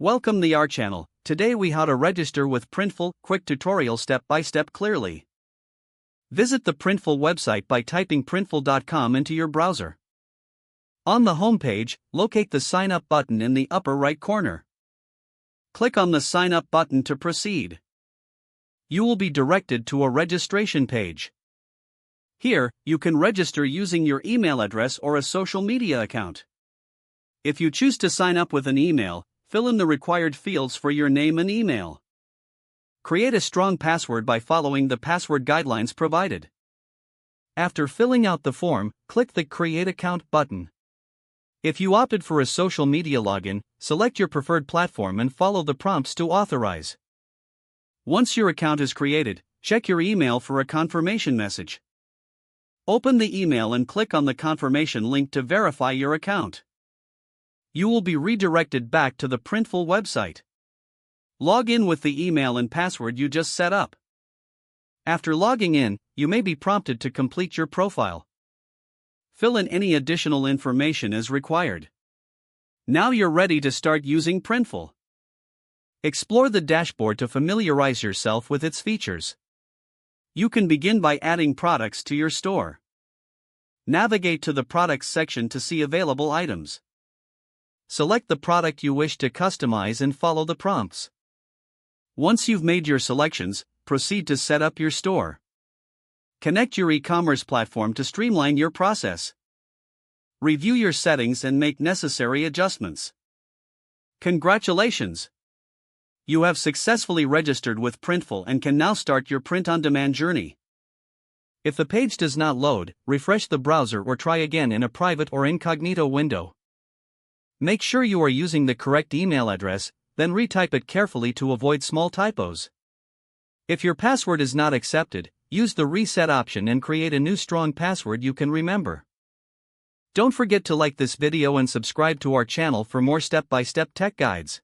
Welcome to our channel. Today we how to register with Printful, quick tutorial step by step clearly. Visit the Printful website by typing printful.com into your browser. On the home page, locate the sign up button in the upper right corner. Click on the sign up button to proceed. You will be directed to a registration page. Here, you can register using your email address or a social media account. If you choose to sign up with an email, fill in the required fields for your name and email. Create a strong password by following the password guidelines provided. After filling out the form, click the Create Account button. If you opted for a social media login, select your preferred platform and follow the prompts to authorize. Once your account is created, check your email for a confirmation message. Open the email and click on the confirmation link to verify your account. You will be redirected back to the Printful website. Log in with the email and password you just set up. After logging in, you may be prompted to complete your profile. Fill in any additional information as required. Now you're ready to start using Printful. Explore the dashboard to familiarize yourself with its features. You can begin by adding products to your store. Navigate to the Products section to see available items. Select the product you wish to customize and follow the prompts. Once you've made your selections, proceed to set up your store. Connect your e-commerce platform to streamline your process. Review your settings and make necessary adjustments. Congratulations! You have successfully registered with Printful and can now start your print-on-demand journey. If the page does not load, refresh the browser or try again in a private or incognito window. Make sure you are using the correct email address, then retype it carefully to avoid small typos. If your password is not accepted, use the reset option and create a new strong password you can remember. Don't forget to like this video and subscribe to our channel for more step-by-step tech guides.